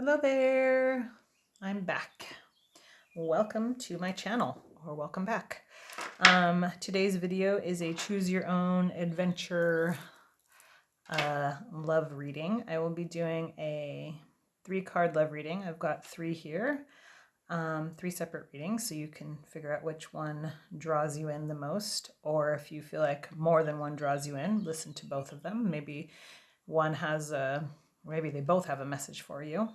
Hello there, I'm back. Welcome to my channel, or welcome back. Today's video is a choose your own adventure love reading. I will be doing a 3-card love reading. I've got 3 here, 3 separate readings, so you can figure out which one draws you in the most, or if you feel like more than one draws you in, listen to both of them. Maybe one has maybe they both have a message for you.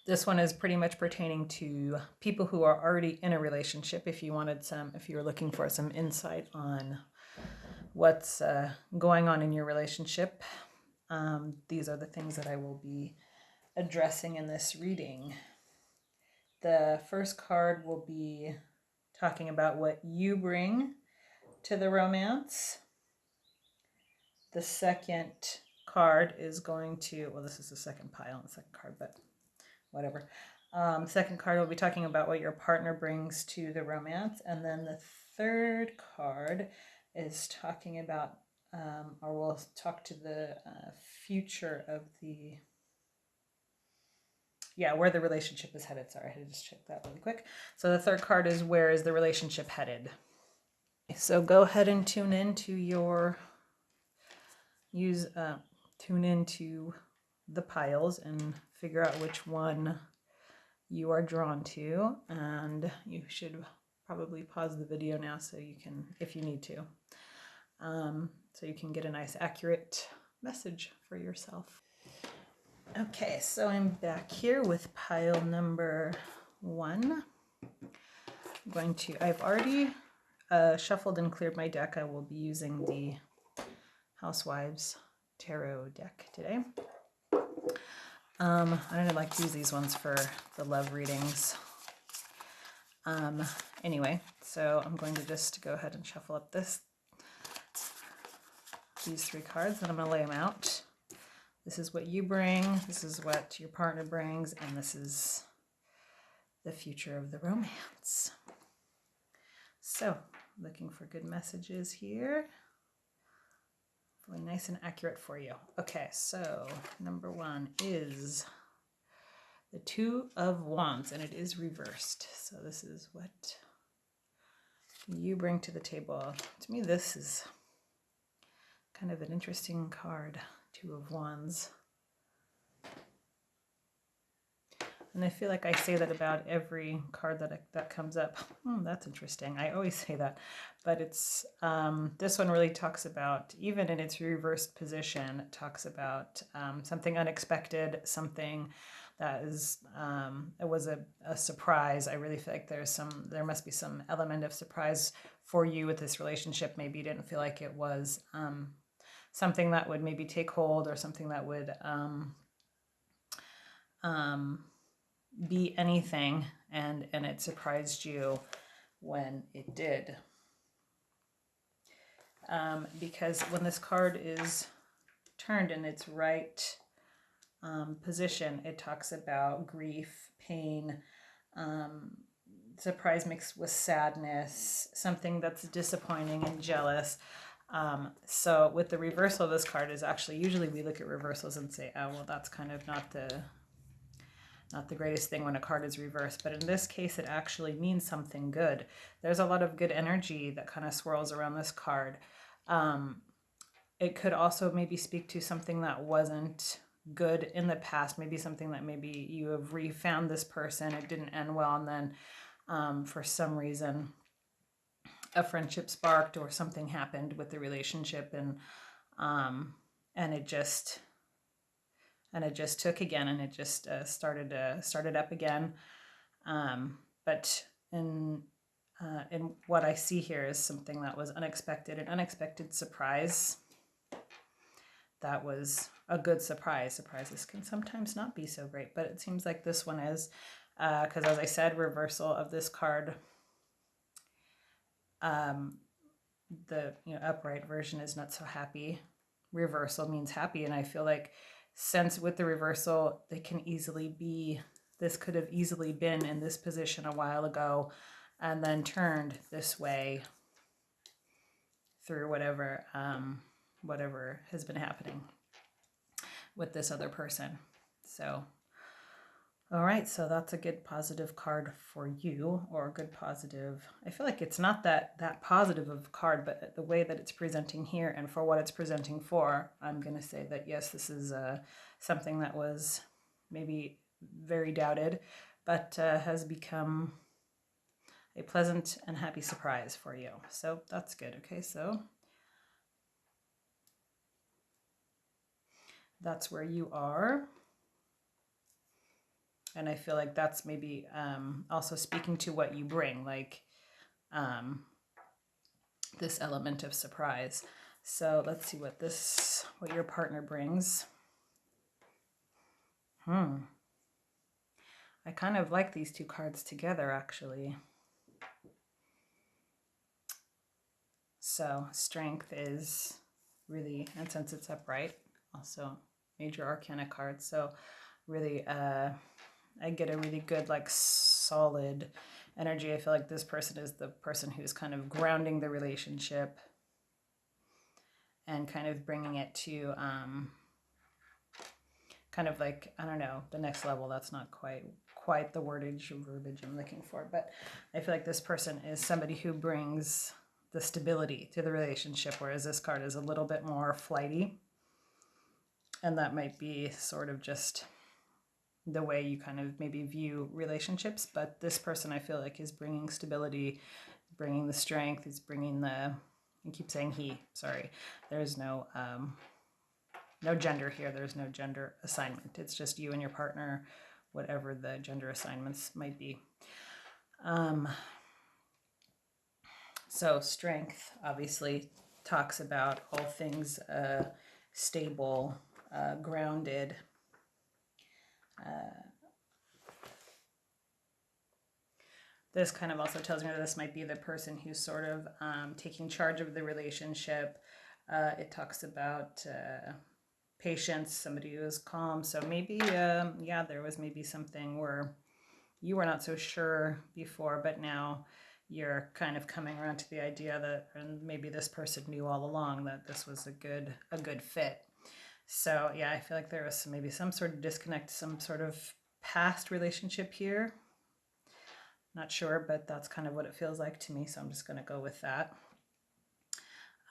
This one is pretty much pertaining to people who are already in a relationship. If you were looking for some insight on what's going on in your relationship, these are the things that I will be addressing in this reading. The first card will be talking about what you bring to the romance. The second card is going to, well, this is the second pile on the second card, but whatever. Second card will be talking about what your partner brings to the romance. And then the third card is talking about, or we'll talk to the future of where the relationship is headed. Sorry, I had to just check that really quick. So the third card is where is the relationship headed? So go ahead and tune into the piles and figure out which one you are drawn to, and you should probably pause the video now so you can, if you need to, so you can get a nice accurate message for yourself. Okay, so I'm back here with pile number 1. I've already shuffled and cleared my deck. I will be using the Housewives Tarot deck today. I don't like to use these ones for the love readings. Anyway, so I'm going to just go ahead and shuffle up these 3 cards, and I'm going to lay them out. This is what you bring, this is what your partner brings, and this is the future of the romance. So, looking for good messages here. Really nice and accurate for you. Okay, so number 1 is the 2 of Wands, and it is reversed. So this is what you bring to the table. To me, this is kind of an interesting card, 2 of Wands. And I feel like I say that about every card that comes up. That's interesting. I always say that. But it's this one really talks about, even in its reversed position, it talks about something unexpected, something that is it was a surprise. I really feel like there must be some element of surprise for you with this relationship. Maybe you didn't feel like it was something that would maybe take hold, or something that would be anything, and it surprised you when it did. Because when this card is turned in its right position, it talks about grief, pain, surprise mixed with sadness, something that's disappointing and jealous. So with the reversal of this card is actually, usually we look at reversals and say, oh, well, that's kind of not the greatest thing when a card is reversed, but in this case it actually means something good. There's a lot of good energy that kind of swirls around this card. It could also maybe speak to something that wasn't good in the past, maybe something that maybe you have refound this person, it didn't end well, and then for some reason a friendship sparked or something happened with the relationship, and it just took again, and it just started up again. But in what I see here is something that was unexpected, an unexpected surprise. That was a good surprise. Surprises can sometimes not be so great, but it seems like this one is, because as I said, reversal of this card, the upright version is not so happy. Reversal means happy, and I feel like, since with the reversal, this could have easily been in this position a while ago, and then turned this way through whatever has been happening with this other person. So All right, so that's a good positive card for you, or a good positive. I feel like it's not that positive of a card, but the way that it's presenting here and for what it's presenting for, I'm going to say that yes, this is something that was maybe very doubted, but has become a pleasant and happy surprise for you. So that's good. Okay, so that's where you are. And I feel like that's maybe also speaking to what you bring, like this element of surprise. So let's see what your partner brings. I kind of like these two cards together, actually. So strength is really, and since it's upright, also major arcana card. So really, I get a really good, like, solid energy. I feel like this person is the person who's kind of grounding the relationship and kind of bringing it to kind of like, I don't know, the next level. That's not quite the verbiage I'm looking for, but I feel like this person is somebody who brings the stability to the relationship, whereas this card is a little bit more flighty, and that might be sort of just the way you kind of maybe view relationships. But this person, I feel like, is bringing stability, bringing the strength, is bringing the, I keep saying he, sorry, there's no gender here. There's no gender assignment. It's just you and your partner, whatever the gender assignments might be. So strength obviously talks about all things stable, grounded. This kind of also tells me that this might be the person who's sort of taking charge of the relationship. It talks about patience, somebody who is calm. So maybe, yeah, there was maybe something where you were not so sure before, but now you're kind of coming around to the idea that, and maybe this person knew all along that this was a good fit. So yeah, I feel like there was maybe some sort of disconnect, some sort of past relationship here. Not sure, but that's kind of what it feels like to me. So I'm just going to go with that.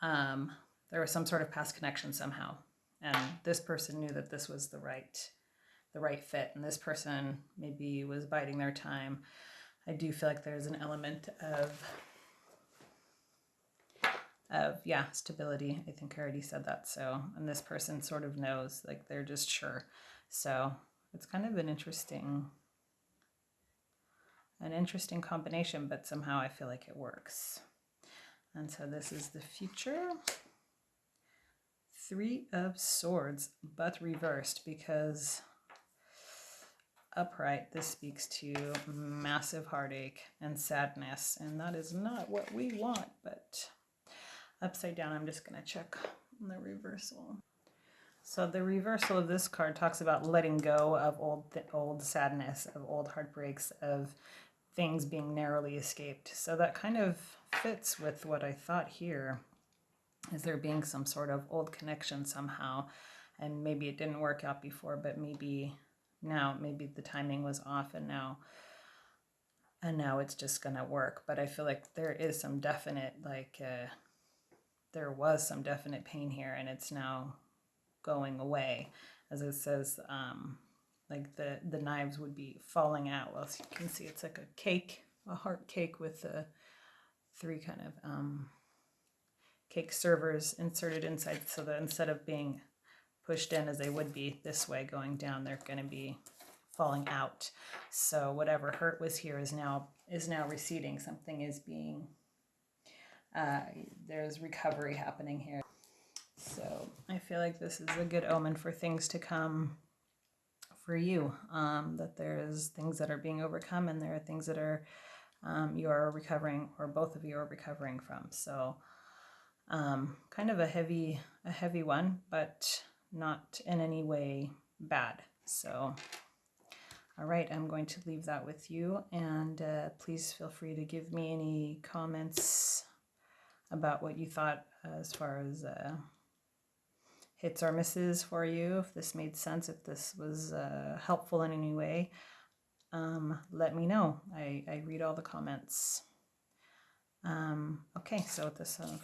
There was some sort of past connection somehow, and this person knew that this was the right fit, and this person maybe was biding their time. I do feel like there's an element of yeah, stability. I think I already said that. So, and this person sort of knows, like, they're just sure. So it's kind of an interesting combination, but somehow I feel like it works. And so this is the future. 3 of Swords, but reversed, because upright, this speaks to massive heartache and sadness, and that is not what we want. But upside down, I'm just going to check on the reversal. So the reversal of this card talks about letting go of old sadness, of old heartbreaks, of things being narrowly escaped. So that kind of fits with what I thought here. Is there being some sort of old connection somehow, and maybe it didn't work out before, but maybe now, maybe the timing was off, and now it's just gonna work. But I feel like there is some definite, like, there was some definite pain here, and it's now going away, as it says, like the knives would be falling out. Well, as you can see, it's like a cake, a heart cake with 3 kind of cake servers inserted inside, so that instead of being pushed in as they would be this way going down, they're going to be falling out. So whatever hurt was here is now receding. Something is being there's recovery happening here. So I feel like this is a good omen for things to come for you, that there's things that are being overcome, and there are things that are you are recovering, or both of you are recovering from. So kind of a heavy one, but not in any way bad. So all right, I'm going to leave that with you, and please feel free to give me any comments about what you thought as far as hits or misses for you, if this made sense, if this was helpful in any way. let me know. I read all the comments. Okay, so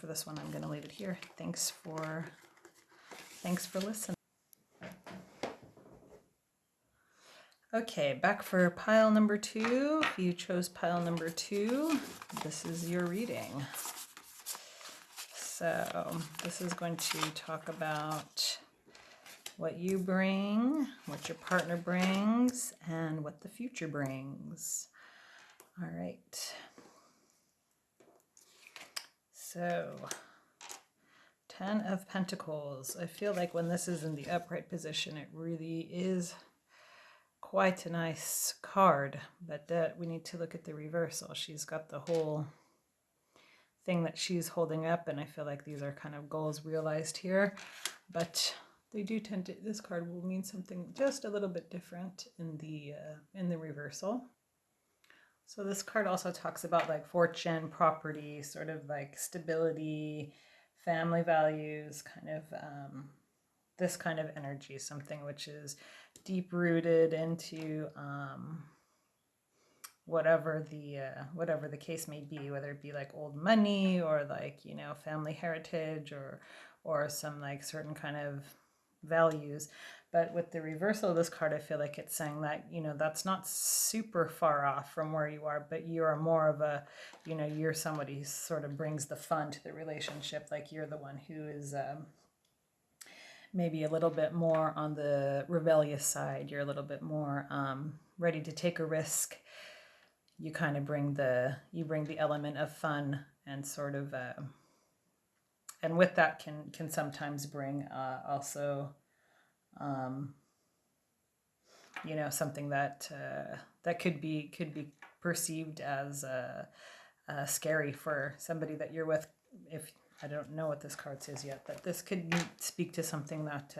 for this one, I'm going to leave it here. Thanks for listening. Okay, back for pile number 2. If you chose pile number 2, this is your reading. So this is going to talk about what you bring, what your partner brings, and what the future brings. All right. So 10 of Pentacles. I feel like when this is in the upright position, it really is quite a nice card, but we need to look at the reversal. She's got the whole thing that she's holding up, and I feel like these are kind of goals realized here, but they do tend to, this card will mean something just a little bit different in the reversal. So this card also talks about like fortune, property, sort of like stability, family values, kind of this kind of energy, something which is deep rooted into whatever the case may be, whether it be like old money or like, you know, family heritage or some like certain kind of values. But with the reversal of this card, I feel like it's saying that, you know, that's not super far off from where you are, but you are more of a, you know, you're somebody who sort of brings the fun to the relationship. Like you're the one who is maybe a little bit more on the rebellious side. You're a little bit more ready to take a risk. You kind of bring the element of fun and sort of and with that can sometimes bring also you know, something that that could be perceived as scary for somebody that you're with. If I don't know what this card says yet, but this could speak to something that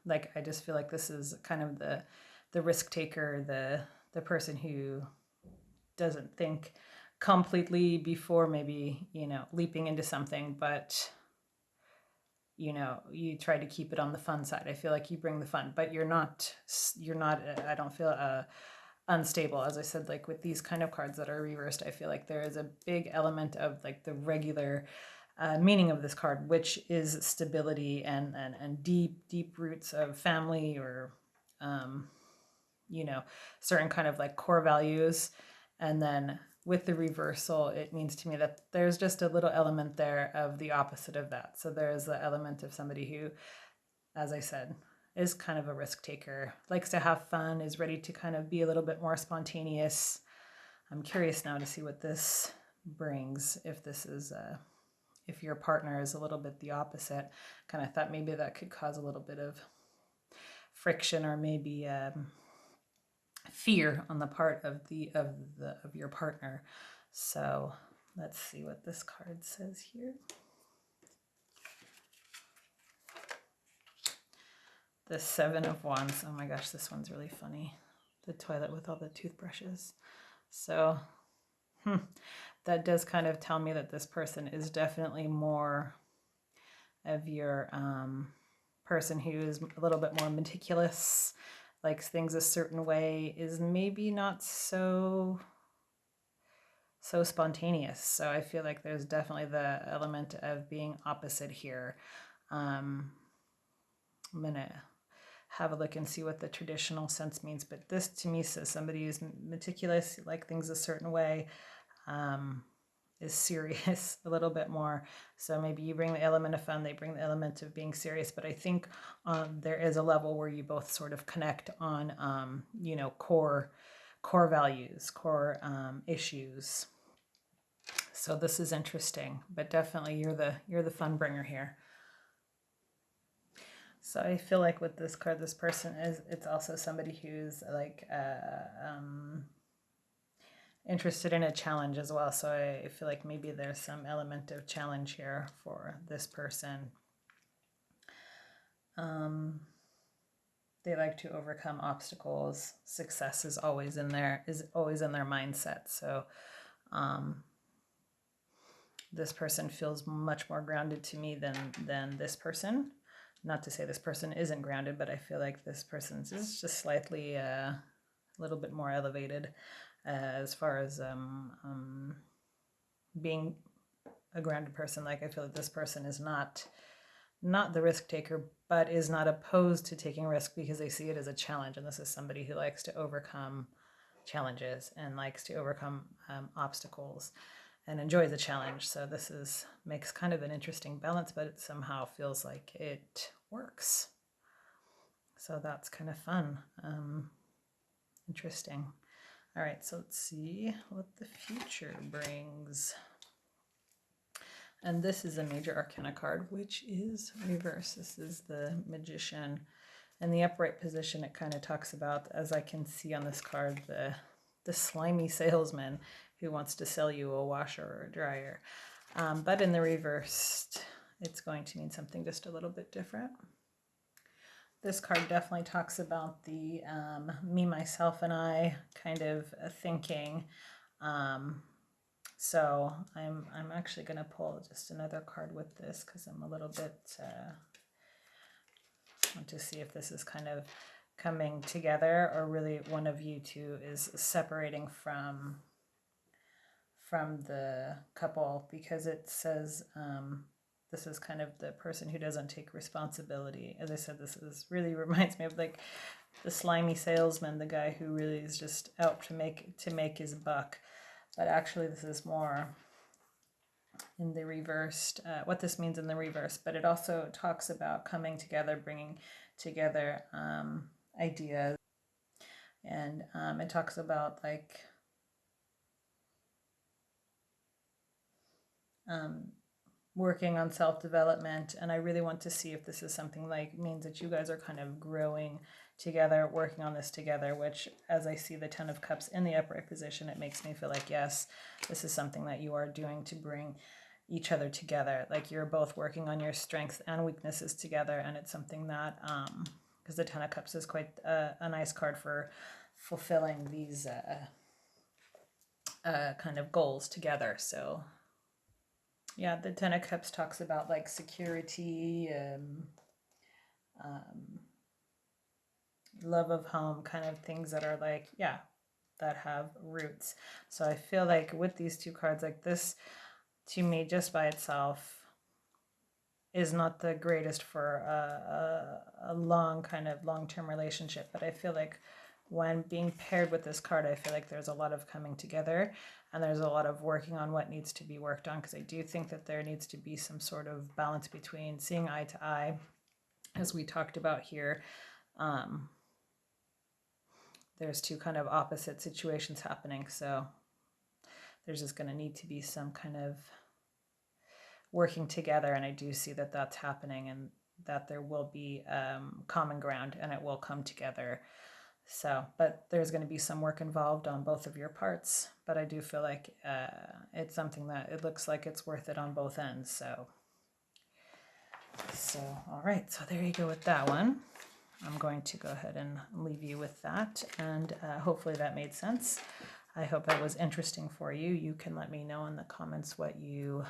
like I just feel like this is kind of the risk taker, the person who doesn't think completely before maybe, you know, leaping into something, but you know, you try to keep it on the fun side. I feel like you bring the fun, but you're not I don't feel unstable. As I said, like with these kind of cards that are reversed, I feel like there is a big element of like the regular meaning of this card, which is stability and deep roots of family or you know, certain kind of like core values. And then with the reversal, it means to me that there's just a little element there of the opposite of that. So there's the element of somebody who, as I said, is kind of a risk taker, likes to have fun, is ready to kind of be a little bit more spontaneous. I'm curious now to see what this brings. If this is if your partner is a little bit the opposite, kind of thought maybe that could cause a little bit of friction or maybe fear on the part of your partner. So let's see what this card says here. The 7 of Wands. Oh my gosh, this one's really funny. The toilet with all the toothbrushes. So that does kind of tell me that this person is definitely more of your person who is a little bit more meticulous, likes things a certain way, is maybe not so spontaneous. So I feel like there's definitely the element of being opposite here. I'm gonna have a look and see what the traditional sense means, but this to me says somebody who's meticulous, like things a certain way, is serious a little bit more. So maybe you bring the element of fun, they bring the element of being serious, but I think there is a level where you both sort of connect on you know, core values, core issues. So this is interesting, but definitely you're the fun bringer here. So I feel like with this card, this person it's also somebody who's like interested in a challenge as well. So I feel like maybe there's some element of challenge here for this person. They like to overcome obstacles. Success is always in their mindset. So this person feels much more grounded to me than this person. Not to say this person isn't grounded, but I feel like this person's is just slightly a little bit more elevated as far as being a grounded person. Like I feel that this person is not the risk taker, but is not opposed to taking risk because they see it as a challenge. And this is somebody who likes to overcome challenges and likes to overcome obstacles and enjoys a challenge. So this makes kind of an interesting balance, but it somehow feels like it works. So that's kind of fun. Interesting. All right, so let's see what the future brings. And this is a major arcana card, which is reverse. This is the Magician. In the upright position, it kind of talks about, as I can see on this card, the slimy salesman who wants to sell you a washer or a dryer. But in the reversed, it's going to mean something just a little bit different. This card definitely talks about the me, myself, and I kind of thinking. So I'm actually going to pull just another card with this because I'm a little bit want to see if this is kind of coming together or really one of you two is separating from the couple, because it says this is kind of the person who doesn't take responsibility. As I said, this really reminds me of like the slimy salesman, the guy who really is just out to make his buck. But actually this is more in the reversed, what this means in the reverse. But it also talks about coming together, bringing together ideas. And it talks about like working on self-development, and I really want to see if this is something like means that you guys are kind of growing together, working on this together, which as I see the 10 of Cups in the upright position, it makes me feel like, yes, this is something that you are doing to bring each other together. Like you're both working on your strengths and weaknesses together, and it's something that, because the 10 of Cups is quite a nice card for fulfilling these kind of goals together. So yeah, the 10 of Cups talks about like security, love of home, kind of things that are like, yeah, that have roots. So I feel like with these two cards, like this, to me, just by itself, is not the greatest for a long-term relationship. But I feel like when being paired with this card, I feel like there's a lot of coming together and there's a lot of working on what needs to be worked on, because I do think that there needs to be some sort of balance between seeing eye to eye, as we talked about here. There's two kind of opposite situations happening, so there's just going to need to be some kind of working together, and I do see that that's happening and that there will be common ground and it will come together. So, but there's going to be some work involved on both of your parts, but I do feel like it's something that it looks like it's worth it on both ends. So all right, so there you go with that one. I'm going to go ahead and leave you with that, and hopefully that made sense. I hope that was interesting for you. You can let me know in the comments what you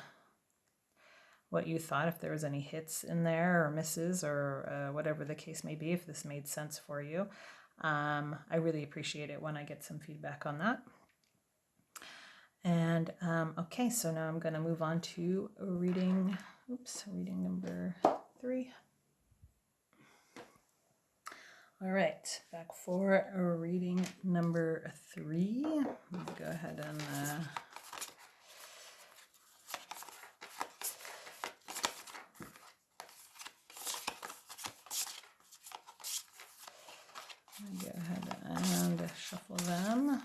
thought, if there was any hits in there or misses or whatever the case may be, if this made sense for you. I really appreciate it when I get some feedback on that. And okay, so now I'm going to move on to reading number 3. All right, back for reading number 3. Let me go ahead and go ahead and shuffle them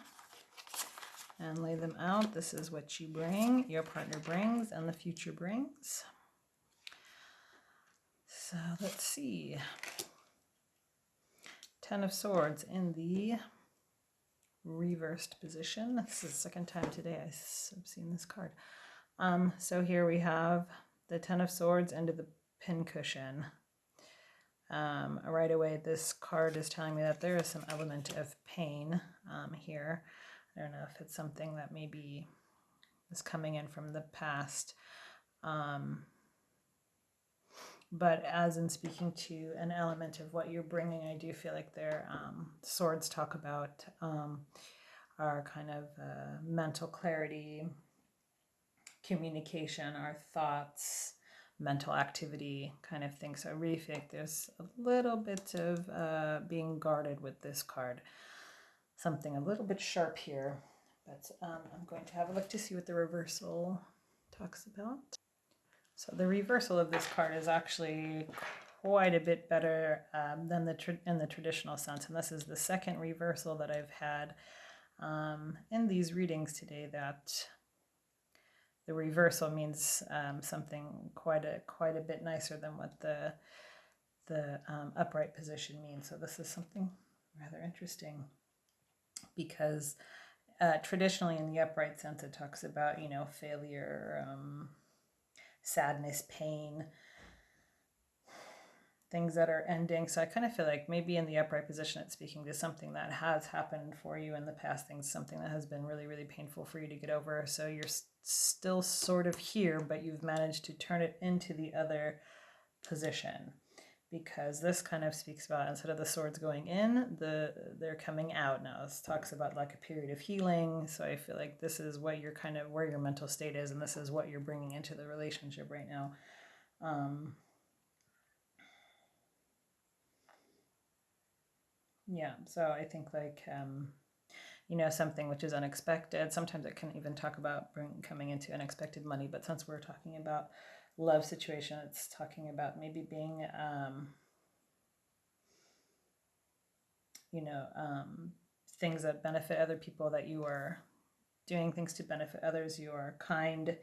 and lay them out. This is what you bring, your partner brings, and the future brings. So let's see. 10 of Swords in the reversed position. This is the second time today I've seen this card. So here we have the 10 of Swords into the pincushion. Right away, this card is telling me that there is some element of pain here. I don't know if it's something that maybe is coming in from the past. but as in speaking to an element of what you're bringing, I do feel like their swords talk about our kind of mental clarity, communication, our thoughts, mental activity kind of thing. So I really feel like there's a little bit of being guarded with this card. Something a little bit sharp here, but I'm going to have a look to see what the reversal talks about. So the reversal of this card is actually quite a bit better than in the traditional sense, and this is the second reversal that I've had in these readings today. That the reversal means something quite a bit nicer than what the upright position means. So this is something rather interesting, because traditionally in the upright sense it talks about, you know, failure, sadness, pain, things that are ending. So I kind of feel like maybe in the upright position it's speaking to something that has happened for you in the past, something that has been really, really painful for you to get over. So you're still sort of here, but you've managed to turn it into the other position, because this kind of speaks about, instead of the swords going in, they're coming out. Now this talks about like a period of healing. So I feel like this is what you're kind of, where your mental state is, and this is what you're bringing into the relationship right now. Yeah, so I think like, you know, something which is unexpected. Sometimes it can even talk about coming into unexpected money, but since we're talking about love situation, it's talking about maybe being, you know, things that benefit other people, that you are doing things to benefit others, you are kind,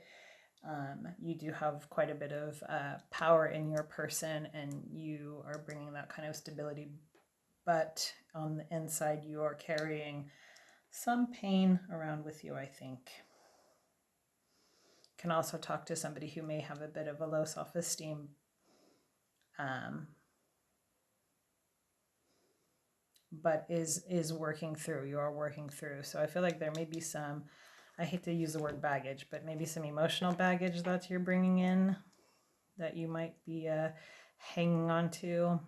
you do have quite a bit of power in your person, and you are bringing that kind of stability, but on the inside you are carrying some pain around with you, I think. Can also talk to somebody who may have a bit of a low self-esteem, but is working through. You are working through. So I feel like there may be some, I hate to use the word baggage, but maybe some emotional baggage that you're bringing in, that you might be hanging on to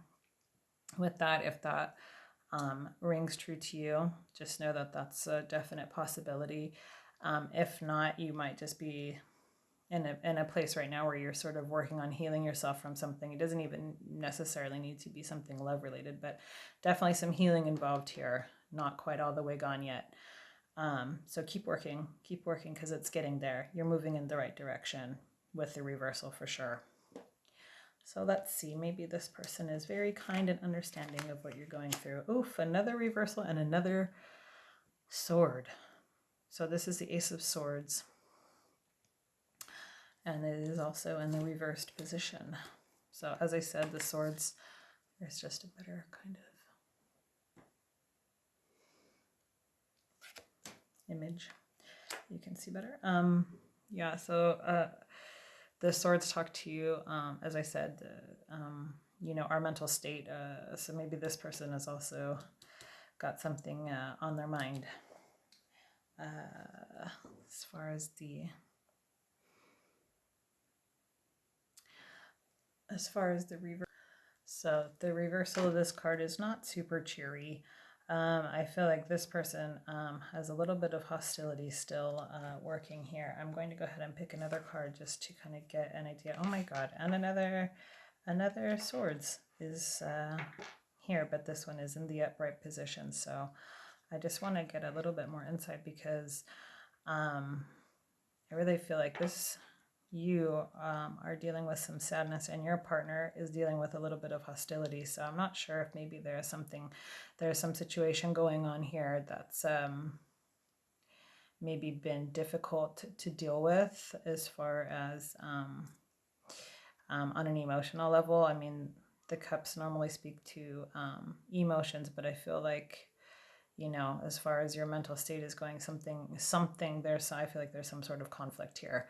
with that. If that rings true to you, just know that that's a definite possibility. If not, you might just be in a place right now where you're sort of working on healing yourself from something. It doesn't even necessarily need to be something love related, but definitely some healing involved here. Not quite all the way gone yet. So keep working, because it's getting there. You're moving in the right direction with the reversal for sure. So let's see, maybe this person is very kind and understanding of what you're going through. Oof, another reversal and another sword. So this is the Ace of Swords, and it is also in the reversed position. So as I said, the swords, there's just a better kind of image. You can see better. Yeah, so the swords talk to you, as I said, you know, our mental state. So maybe this person has also got something on their mind. As far as the reverse. So the reversal of this card is not super cheery. I feel like this person has a little bit of hostility still working here. I'm going to go ahead and pick another card just to kind of get an idea. Oh my god, and another swords is here, but this one is in the upright position. So I just want to get a little bit more insight, because I really feel like you are dealing with some sadness, and your partner is dealing with a little bit of hostility. So I'm not sure if maybe there's some situation going on here that's maybe been difficult to deal with, as far as on an emotional level. I mean, the cups normally speak to emotions, but I feel like, you know, as far as your mental state is going, something there's, I feel like there's some sort of conflict here.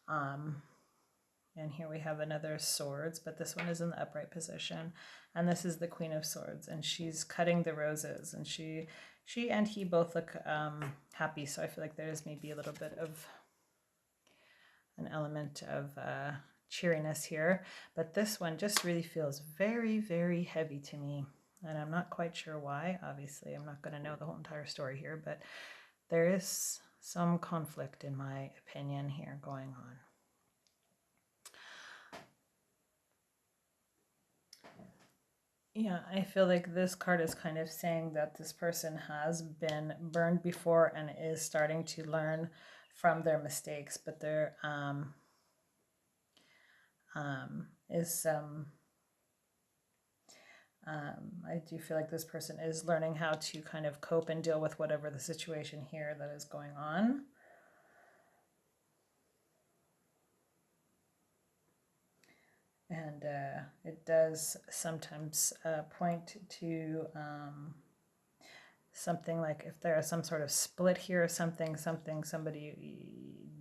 And here we have another swords, but this one is in the upright position, and this is the Queen of Swords, and she's cutting the roses, and she and he both look happy. So I feel like there's maybe a little bit of an element of cheeriness here, but this one just really feels very, very heavy to me, and I'm not quite sure why. Obviously, I'm not going to know the whole entire story here, but there is some conflict, in my opinion, here going on. Yeah, I feel like this card is kind of saying that this person has been burned before and is starting to learn from their mistakes, but there is some, I do feel like this person is learning how to kind of cope and deal with whatever the situation here that is going on. And it does sometimes point to something like if there is some sort of split here or somebody,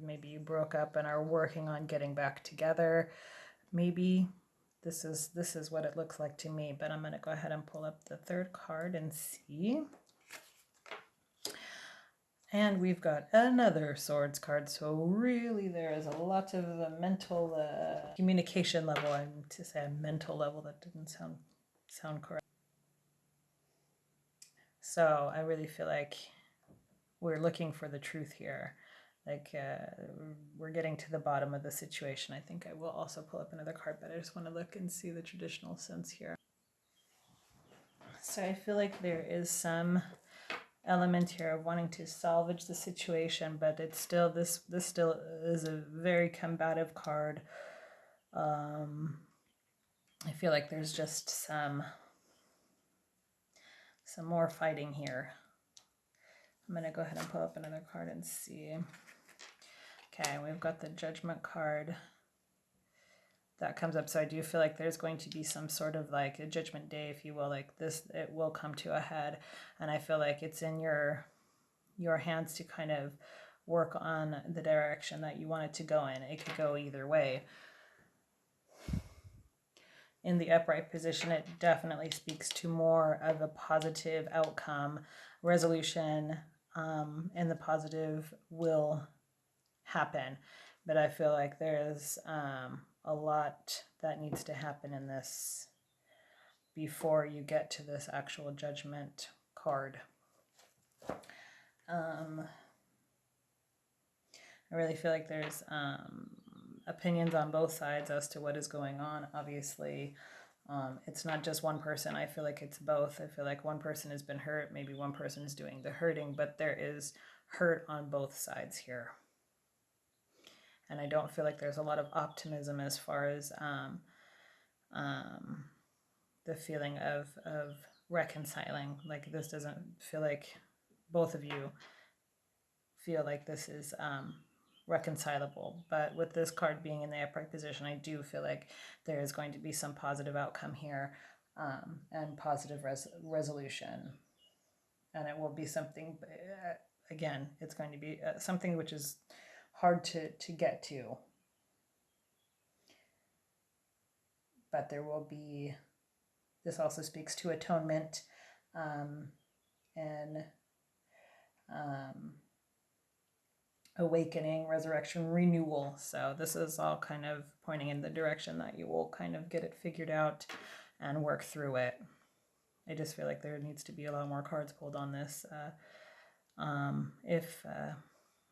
maybe you broke up and are working on getting back together. Maybe this is what it looks like to me, but I'm going to go ahead and pull up the third card and see. And we've got another swords card, so really there is a lot of mental communication level. I'm to say a mental level, that didn't sound correct. So I really feel like we're looking for the truth here. Like we're getting to the bottom of the situation. I think I will also pull up another card, but I just want to look and see the traditional sense here. So I feel like there is some element here of wanting to salvage the situation, but it's still this still is a very combative card. I feel like there's just some more fighting here. I'm going to go ahead and pull up another card and see. Okay, we've got the Judgment card that comes up. So I do feel like there's going to be some sort of like a judgment day, if you will, like this, it will come to a head. And I feel like it's in your hands to kind of work on the direction that you want it to go in. It could go either way. In the upright position, it definitely speaks to more of a positive outcome, resolution, and the positive will happen. But I feel like there's a lot that needs to happen in this before you get to this actual judgment card. I really feel like there's opinions on both sides as to what is going on. Obviously, it's not just one person. I feel like it's both. I feel like one person has been hurt. Maybe one person is doing the hurting, but there is hurt on both sides here. And I don't feel like there's a lot of optimism as far as the feeling of reconciling. Like this doesn't feel like both of you feel like this is reconcilable. But with this card being in the upright position, I do feel like there is going to be some positive outcome here and positive resolution. And it will be something, again, it's going to be something which is hard to get to. But there will be, this also speaks to atonement and awakening, resurrection, renewal. So this is all kind of pointing in the direction that you will kind of get it figured out and work through it. I just feel like there needs to be a lot more cards pulled on this.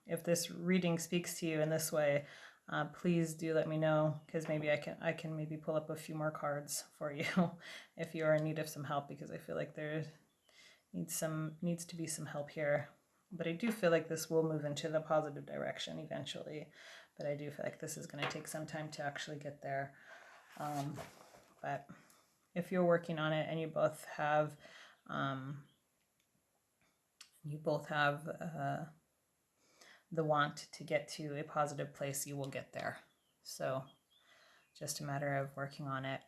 If this reading speaks to you in this way, please do let me know, because maybe I can maybe pull up a few more cards for you if you are in need of some help, because I feel like there needs to be some help here. But I do feel like this will move into the positive direction eventually. But I do feel like this is going to take some time to actually get there. But if you're working on it and you both have the want to get to a positive place, you will get there. So just a matter of working on it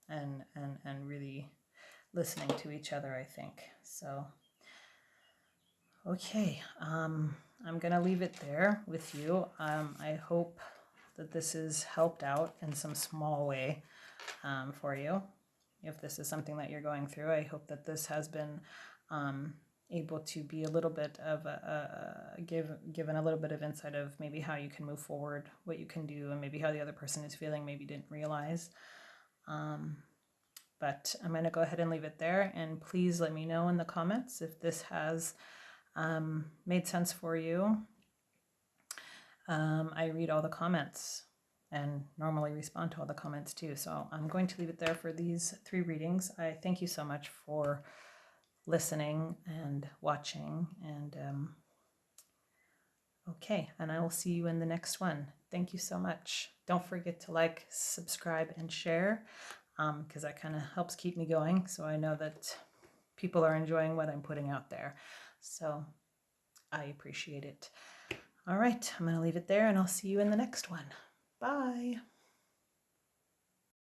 and really listening to each other, I think. So okay, I'm gonna leave it there with you. I hope that this has helped out in some small way for you. If this is something that you're going through, I hope that this has been able to be a little bit of given a little bit of insight of maybe how you can move forward, what you can do, and maybe how the other person is feeling, maybe didn't realize. But I'm going to go ahead and leave it there, and please let me know in the comments if this has made sense for you. I read all the comments and normally respond to all the comments too, so I'm going to leave it there for these 3 readings. I thank you so much for listening and watching, and okay, and I will see you in the next one. Thank you so much. Don't forget to like, subscribe, and share, because that kind of helps keep me going, so I know that people are enjoying what I'm putting out there. So I appreciate it. All right, I'm going to leave it there, and I'll see you in the next one. Bye.